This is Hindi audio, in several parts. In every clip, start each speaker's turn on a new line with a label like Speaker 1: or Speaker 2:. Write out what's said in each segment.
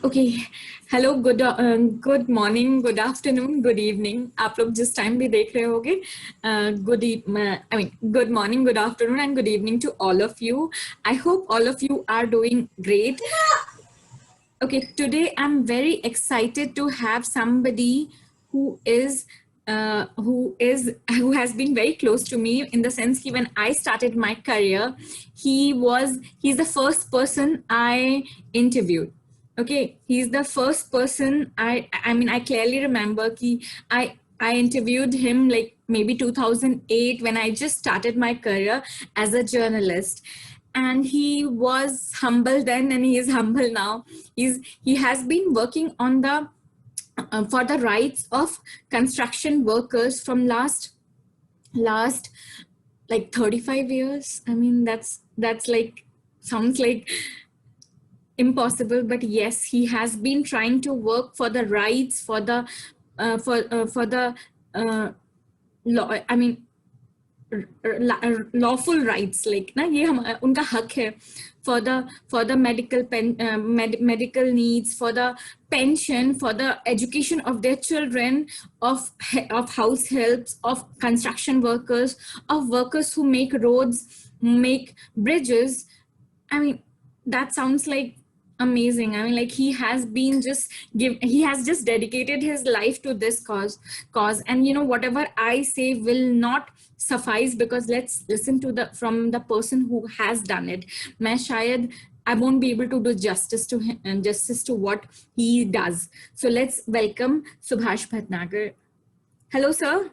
Speaker 1: Okay. Hello, good morning, good afternoon, good evening, आप लोग जिस टाइम भी देख रहे होगे। Good morning, good afternoon and good evening to all of you. I hope all of you are doing great. Okay, today I'm very excited to have somebody who is who has been very close to me, in the sense that when I started my career, he's the first person I interviewed. Okay, he's the first person I clearly remember ki I interviewed him like maybe 2008, when I just started my career as a journalist. And he was humble then and he is humble now. He has been working on the for the rights of construction workers from last like 35 years. I mean, that's like, sounds like impossible, but yes, he has been trying to work for the rights, for the for the law, I mean lawful rights, like ना ये हम उनका हक है, for the medical needs, for the pension, for the education of their children, of house helps, of construction workers, of workers who make roads, make bridges. I mean, that sounds like amazing. I mean, like he has just dedicated his life to this cause. And you know, whatever I say will not suffice, because let's listen to the from the person who has done it. मैं शायद I won't be able to do justice to what he does. So let's welcome Subhash Bhatnagar. Hello, sir.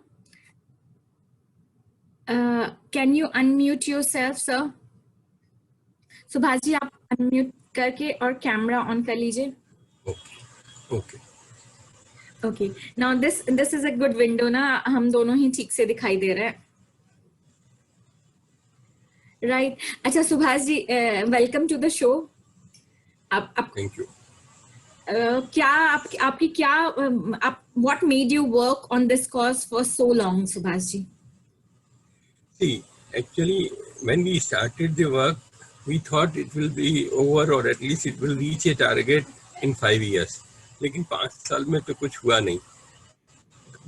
Speaker 1: Can you unmute yourself, sir? Subhash ji, आप अनम्यूट करके और कैमरा ऑन कर लीजिए.
Speaker 2: Okay.
Speaker 1: Okay, now this is a good window ना, हम दोनों ही ठीक से दिखाई दे रहे हैं. राइट. अच्छा Subhash ji, welcome to the show. आप
Speaker 2: थैंक यू.
Speaker 1: क्या आपकी क्या आप what made you work on this cause for so long, Subhash ji?
Speaker 2: See, actually, when we started the work, we thought it will be over, or at least it will reach a target in 5 years. लेकिन 5 साल में तो कुछ हुआ नहीं.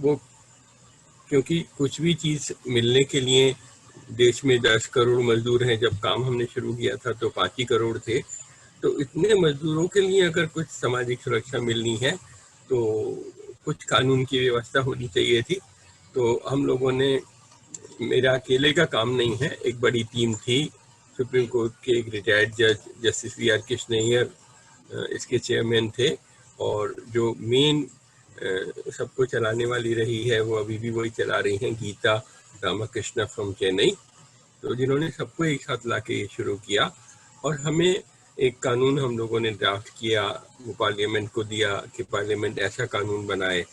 Speaker 2: वो क्योंकि कुछ भी चीज मिलने के लिए देश में 10 करोड़ मजदूर हैं. जब काम हमने शुरू किया था तो 5 ही करोड़ थे. तो इतने मजदूरों के लिए अगर कुछ सामाजिक सुरक्षा मिलनी है तो कुछ कानून की व्यवस्था होनी चाहिए थी. तो हम लोगों ने, मेरा अकेले का काम नहीं है, एक बड़ी टीम थी. सुप्रीम कोर्ट के एक रिटायर्ड जज जस्टिस वी आर कृष्णैयर इसके चेयरमैन थे, और जो मेन सबको चलाने वाली रही है वो अभी भी वही चला रही हैं, गीता रामाकृष्णा फ्रॉम चेन्नई. तो जिन्होंने सबको एक साथ लाके शुरू किया, और हमें एक कानून हम लोगों ने ड्राफ्ट किया, वो पार्लियामेंट को दिया कि पार्लियामेंट ऐसा कानून बनाए.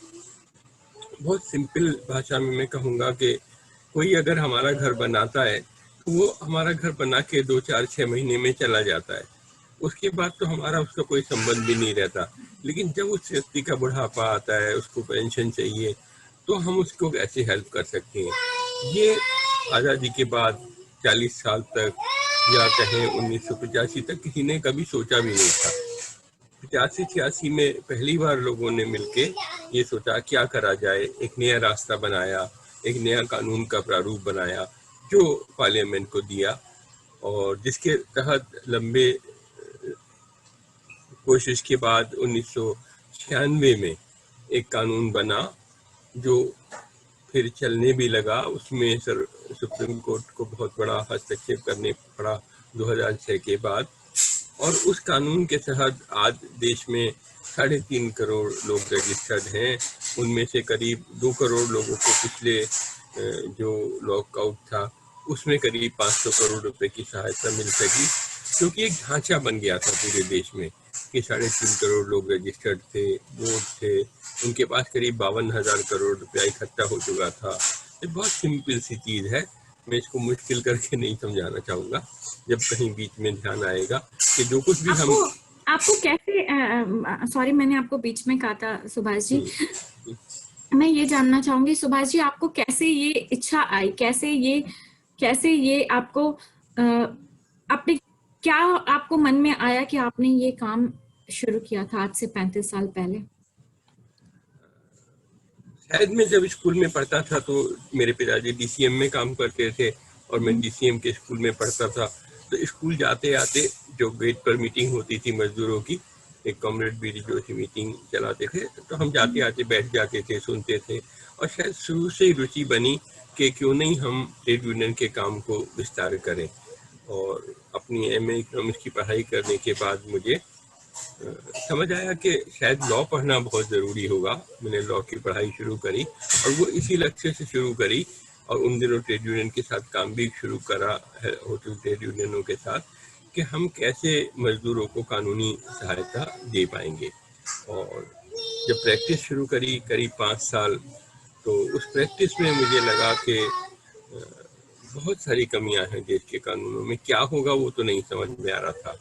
Speaker 2: बहुत सिंपल भाषा में मैं कहूँगा कि कोई अगर हमारा घर बनाता है तो वो हमारा घर बना के 2, 4, 6 महीने में चला जाता है. उसके बाद तो हमारा उसका कोई संबंध भी नहीं रहता. लेकिन जब उस व्यक्ति का बुढ़ापा आता है, उसको पेंशन चाहिए, तो हम उसको कैसे हेल्प कर सकते हैं. ये आज़ादी के बाद 40 साल तक, या कहें 1985 तक, किसी ने कभी सोचा भी नहीं था. 85-86 में पहली बार लोगों ने मिलके ये सोचा क्या करा जाए. एक नया रास्ता बनाया, एक नया कानून का प्रारूप बनाया, जो पार्लियामेंट को दिया, और जिसके तहत लंबे कोशिश के बाद 1996 में एक कानून बना, जो फिर चलने भी लगा. उसमें सुप्रीम कोर्ट को बहुत बड़ा हस्तक्षेप करने पड़ा 2006 के बाद. और उस कानून के तहत आज देश में 3.5 करोड़ लोग रजिस्टर्ड हैं. उनमें से करीब 2 करोड़ लोगों को पिछले जो लॉकआउट था उसमें करीब 500 करोड़ रुपए की सहायता मिल सकी, क्योंकि एक ढांचा बन गया था पूरे देश में कि 3.5 करोड़ लोग रजिस्टर्ड थे, वोट थे, उनके पास करीब 52,000 करोड़ रुपया इकट्ठा हो चुका था. ये बहुत सिंपल सी चीज़ है, मैं इसको मुश्किल करके नहीं समझाना चाहूँगा. जब कहीं बीच में ध्यान आएगा कि जो कुछ भी
Speaker 1: आपको कैसे, सॉरी मैंने आपको बीच में कहा था सुभाष जी, मैं ये जानना चाहूंगी सुभाष जी, आपको कैसे ये इच्छा आई, कैसे ये आपको आपने क्या आपको मन में आया कि आपने ये काम शुरू किया था आज से 35 साल पहले?
Speaker 2: शायद मैं जब स्कूल में पढ़ता था तो मेरे पिताजी डीसीएम में काम करते थे और मैं डीसीएम के स्कूल में पढ़ता था। तो स्कूल जाते आते जो गेट पर मीटिंग होती थी मजदूरों की, एक कॉमरेड बीडी जोशी मीटिंग चलाते थे, तो हम जाते आते बैठ जाते थे, सुनते थे। और शायद शुरू से ही रुचि बनी कि क्यों नहीं हम ट्रेड यूनियन के काम को विस्तार करें। और अपनी एमए इकोनॉमिक्स की पढ़ाई करने के बाद मुझे समझ आया कि शायद लॉ पढ़ना बहुत ज़रूरी होगा। मैंने लॉ की पढ़ाई शुरू करी और वो इसी लक्ष्य से शुरू करी। और उन दिनों ट्रेड यूनियन के साथ काम भी शुरू करा है, होटल ट्रेड यूनियनों के साथ, कि हम कैसे मजदूरों को कानूनी सहायता दे पाएंगे। और जब प्रैक्टिस शुरू करी करीब 5 साल, तो उस प्रैक्टिस में मुझे लगा कि बहुत सारी कमियां हैं देश के कानूनों में। क्या होगा वो तो नहीं समझ में आ रहा था,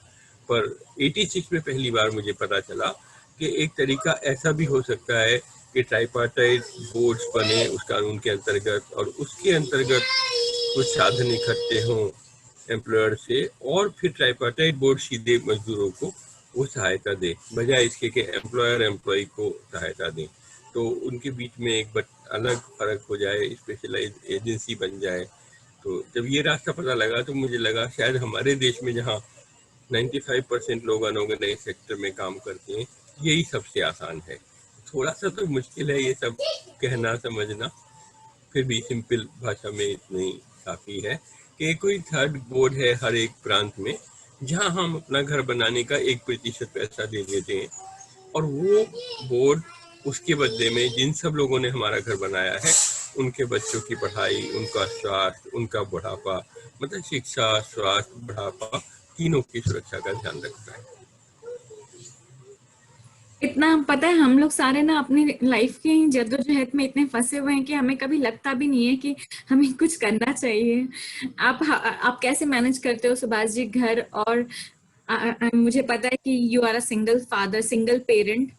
Speaker 2: पर 86 में पहली बार मुझे पता चला कि एक तरीका ऐसा भी हो सकता है कि ट्राइपार्टाइट बोर्ड्स बने उस कानून के अंतर्गत, और उसके अंतर्गत कुछ साधन इकट्ठे हों एम्प्लॉयर से, और फिर ट्राइपार्टाइट बोर्ड सीधे मजदूरों को वो सहायता दे, बजाय इसके कि एम्प्लॉयर एम्प्लॉय को सहायता दें। तो उनके बीच में एक अलग फर्क हो जाए, स्पेशलाइज एजेंसी बन जाए। तो जब ये रास्ता पता लगा तो मुझे लगा शायद हमारे देश में जहाँ 95% लोग अनऑर्गेनाइज सेक्टर में काम करते हैं, यही सबसे आसान है। थोड़ा सा तो मुश्किल है ये सब कहना समझना, फिर भी सिंपल भाषा में इतनी काफ़ी है कि कोई थर्ड बोर्ड है हर एक प्रांत में, जहां हम अपना घर बनाने का 1% पैसा दे देते हैं, और वो बोर्ड उसके बदले में जिन सब लोगों ने हमारा घर बनाया है उनके बच्चों की पढ़ाई, उनका स्वास्थ्य, उनका बुढ़ापा, मतलब शिक्षा, स्वास्थ्य, बुढ़ापा, तीनों की सुरक्षा का ध्यान रखता है।
Speaker 1: इतना पता है, हम लोग सारे ना अपनी लाइफ की जद्दोजहद में इतने फंसे हुए हैं कि हमें कभी लगता भी नहीं है कि हमें कुछ करना चाहिए। आप कैसे मैनेज करते हो सुभाष जी घर? और मुझे पता है कि you are a single father, single parent.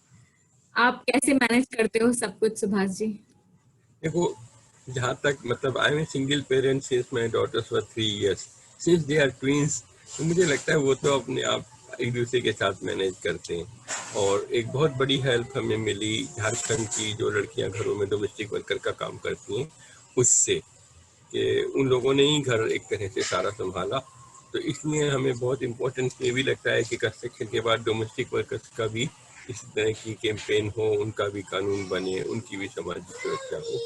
Speaker 1: आप कैसे मैनेज करते हो सब कुछ सुभाष जी?
Speaker 2: देखो, जहाँ तक मतलब I am a single parent since my daughters were 3 years, since they are twins, तो मुझे लगता है वो तो अपने आप एक दूसरे के साथ मैनेज करते हैं। और एक बहुत बड़ी हेल्प हमें मिली झारखंड की जो लड़कियां घरों में डोमेस्टिक वर्कर का काम करती हैं उससे, कि उन लोगों ने ही घर एक तरह से सारा संभाला। तो इसलिए हमें बहुत इम्पोर्टेंस ये भी लगता है कि कंस्ट्रक्शन के बाद डोमेस्टिक वर्कर्स का भी इस तरह की कैंपेन हो, उनका भी कानून बने, उनकी भी सामाजिक सुरक्षा हो।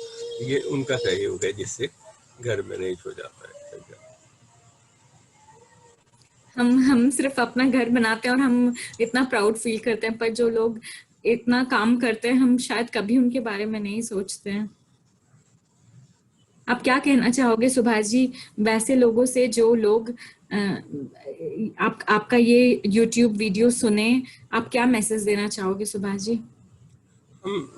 Speaker 2: ये उनका सहयोग है जिससे घर मैनेज हो जाता है।
Speaker 1: हम सिर्फ अपना घर बनाते हैं और हम इतना प्राउड फील करते हैं, पर जो लोग इतना काम करते हैं हम शायद कभी उनके बारे में नहीं सोचते हैं। आप क्या कहना चाहोगे सुभाष जी वैसे लोगों से जो लोग आपका ये YouTube वीडियो सुने? आप क्या मैसेज देना चाहोगे सुभाष जी?
Speaker 2: हम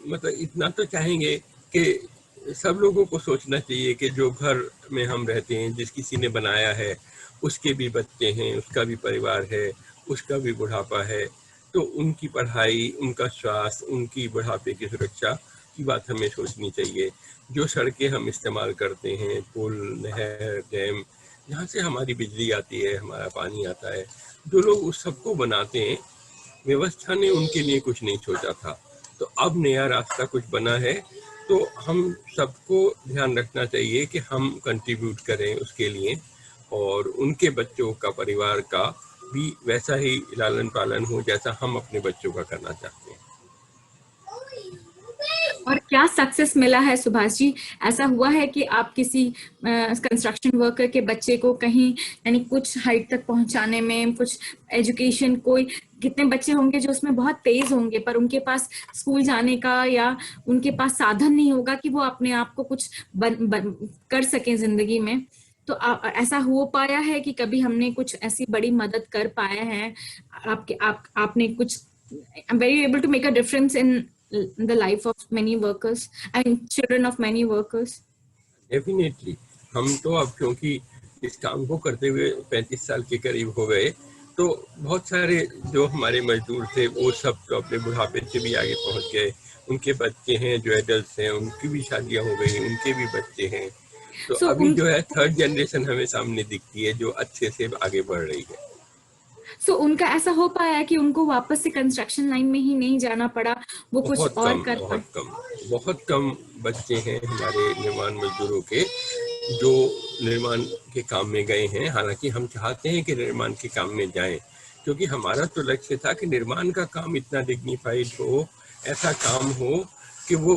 Speaker 2: मतलब इतना तो चाहेंगे कि सब लोगों को सोचना चाहिए कि जो घर में हम रहते हैं, जिस किसी ने बनाया है, उसके भी बच्चे हैं, उसका भी परिवार है, उसका भी बुढ़ापा है। तो उनकी पढ़ाई, उनका स्वास्थ्य, उनकी बुढ़ापे की सुरक्षा की बात हमें सोचनी चाहिए। जो सड़कें हम इस्तेमाल करते हैं, पुल, नहर, डैम, जहाँ से हमारी बिजली आती है, हमारा पानी आता है, जो लोग उस सबको बनाते हैं, व्यवस्था ने उनके लिए कुछ नहीं सोचा था। तो अब नया रास्ता कुछ बना है, तो हम सबको ध्यान रखना चाहिए कि हम कंट्रीब्यूट करें उसके लिए, और उनके बच्चों का, परिवार का भी वैसा ही लालन पालन हो जैसा हम अपने बच्चों का करना चाहते हैं।
Speaker 1: और क्या सक्सेस मिला है सुभाष जी? ऐसा हुआ है कि आप किसी कंस्ट्रक्शन वर्कर के बच्चे को कहीं यानी कुछ हाइट तक पहुंचाने में, कुछ एजुकेशन, कोई कितने बच्चे होंगे जो उसमें बहुत तेज होंगे पर उनके पास स्कूल जाने का या उनके पास साधन नहीं होगा कि वो अपने आप को कुछ कर सकें जिंदगी में। तो ऐसा हो पाया है कि कभी हमने कुछ ऐसी बड़ी मदद कर पाए हैं? आपने कुछ were you able to make a difference in the life of many workers and children of many workers?
Speaker 2: Definitely. हम तो अब क्योंकि इस काम को करते हुए 35 साल के करीब हो गए, तो बहुत सारे जो हमारे मजदूर थे वो सब तो अपने बुढ़ापे से भी आगे पहुंच गए। उनके बच्चे हैं जो एडल्ट हैं, उनकी भी शादियां हो गई, उनके भी बच्चे हैं। तो
Speaker 1: So
Speaker 2: अभी जो है थर्ड जनरेशन हमें सामने दिखती है जो अच्छे से आगे बढ़ रही है।
Speaker 1: सो उनका ऐसा हो पाया कि उनको वापस से कंस्ट्रक्शन लाइन में ही नहीं जाना पड़ा, वो कुछ और कर पाए?
Speaker 2: बहुत कम बच्चे हैं हमारे निर्माण मजदूरों के जो निर्माण के काम में गए हैं। हालांकि हम चाहते हैं कि निर्माण के काम में जाएं, क्योंकि हमारा तो लक्ष्य था कि निर्माण का काम इतना डिग्निफाइड हो, ऐसा काम हो कि वो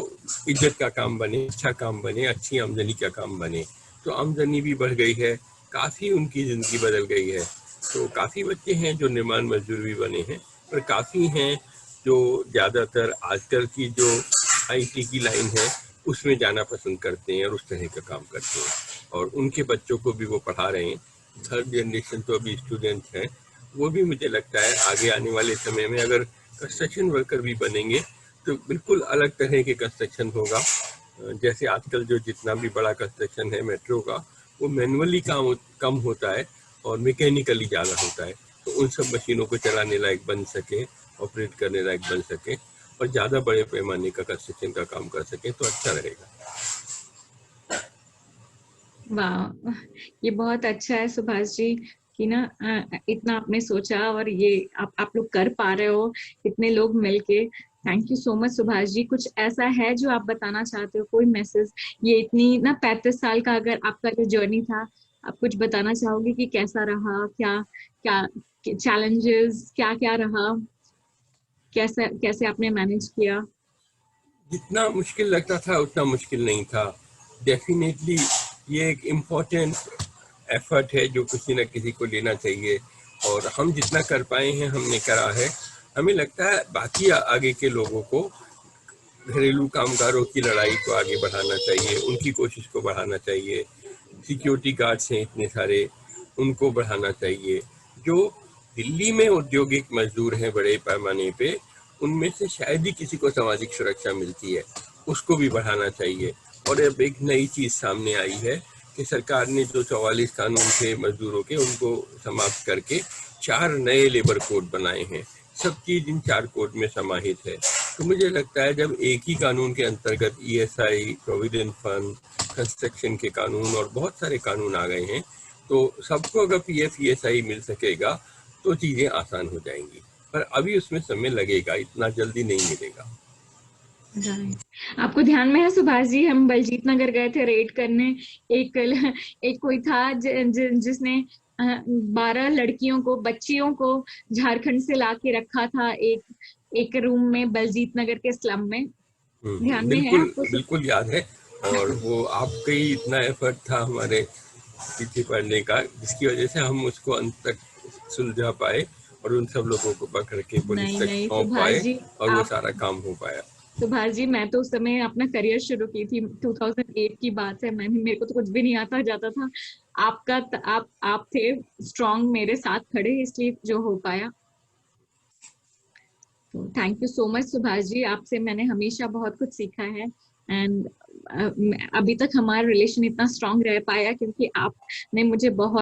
Speaker 2: इज्जत का काम बने, अच्छा काम बने, अच्छी आमदनी का काम बने। तो आमदनी भी बढ़ गई है, काफ़ी उनकी ज़िंदगी बदल गई है। तो काफ़ी बच्चे हैं जो निर्माण मजदूर भी बने हैं, पर काफ़ी हैं जो ज़्यादातर आजकल की जो आईटी की लाइन है उसमें जाना पसंद करते हैं और उस तरह का काम करते हैं, और उनके बच्चों को भी वो पढ़ा रहे हैं। थर्ड जनरेशन तो अभी स्टूडेंट हैं, वो भी मुझे लगता है आगे आने वाले समय में अगर कंस्ट्रक्शन वर्कर भी बनेंगे तो बिल्कुल अलग तरह के कंस्ट्रक्शन होगा। जैसे आजकल जो जितना भी बड़ा कंस्ट्रक्शन है मेट्रो का, वो मैनुअली काम कम होता है और मैकेनिकली ज़्यादा होता है। तो उन सब मशीनों को चलाने लायक बन सके, ऑपरेट करने लायक बन सके और ज़्यादा बड़े पैमाने का कंस्ट्रक्शन का काम कर सके तो अच्छा रहेगा।
Speaker 1: वाह, ये बहुत अच्छा है सुभाष जी कि ना इतना आपने सोचा और ये आप लोग कर पा रहे हो, इतने लोग मिलके। Thank you so much Subhash ji. कुछ ऐसा है जो आप बताना चाहते हो, कोई मैसेज? ये इतनी ना 35 साल का अगर आपका जो जर्नी था, आप कुछ बताना चाहोगे कि कैसा रहा, क्या क्या चैलेंजेस क्या क्या रहा, कैसे कैसे आपने मैनेज किया?
Speaker 2: जितना मुश्किल लगता था उतना मुश्किल नहीं था। डेफिनेटली ये एक इम्पोर्टेंट एफर्ट है जो किसी न किसी को लेना चाहिए, और हम जितना कर पाए हैं हमने करा है। हमें लगता है बाकी आगे के लोगों को, घरेलू कामगारों की लड़ाई को आगे बढ़ाना चाहिए, उनकी कोशिश को बढ़ाना चाहिए। सिक्योरिटी गार्ड्स हैं इतने सारे, उनको बढ़ाना चाहिए। जो दिल्ली में औद्योगिक मजदूर हैं बड़े पैमाने पे, उनमें से शायद ही किसी को सामाजिक सुरक्षा मिलती है, उसको भी बढ़ाना चाहिए। और अब एक नई चीज़ सामने आई है कि सरकार ने जो 44 कानून थे मजदूरों के, उनको समाप्त करके 4 नए लेबर कोड बनाए हैं। सब चीज़ इन 4 कोड में समाहित है। तो मुझे लगता है जब एक ही कानून के अंतर्गत ईएसआई, प्रोविडेंट फंड, कंस्ट्रक्शन के कानून और बहुत सारे कानून आ गए हैं, तो सबको अगर पीएफ ईएसआई मिल सकेगा तो चीज़ें आसान हो जाएंगी। पर अभी उसमें समय लगेगा, इतना जल्दी नहीं मिलेगा।
Speaker 1: आपको ध्यान में है सुभाष जी, हम बलजीत नगर गए थे रेड करने। एक एक कोई था जिसने 12 लड़कियों को, बच्चियों को झारखंड से ला के रखा था एक रूम में बलजीत नगर के स्लम में। ध्यान में है
Speaker 2: बिल्कुल
Speaker 1: आपको?
Speaker 2: बिल्कुल याद है। और वो आपका ही इतना एफर्ट था हमारे पीछे पड़ने का, जिसकी वजह से हम उसको अंत तक सुलझा पाए और उन सब लोगों को पकड़ के पुलिस
Speaker 1: नहीं
Speaker 2: तक
Speaker 1: नहीं
Speaker 2: सौंप
Speaker 1: सुभाष
Speaker 2: पाए
Speaker 1: जी,
Speaker 2: और वो
Speaker 1: आप
Speaker 2: सारा काम हो पाया।
Speaker 1: सुभाष जी, मैं तो उस समय अपना करियर शुरू की थी, 2008 की बात है। मेरे को तो कुछ भी नहीं आता जाता था। आप थे स्ट्रांग, मेरे साथ खड़े, इसलिए जो हो पाया। तो thank you so much Subhash ji, आपसे मैंने हमेशा बहुत कुछ सीखा है। एंड अभी तक हमारा रिलेशन इतना स्ट्रांग रह पाया क्योंकि आपने मुझे बहुत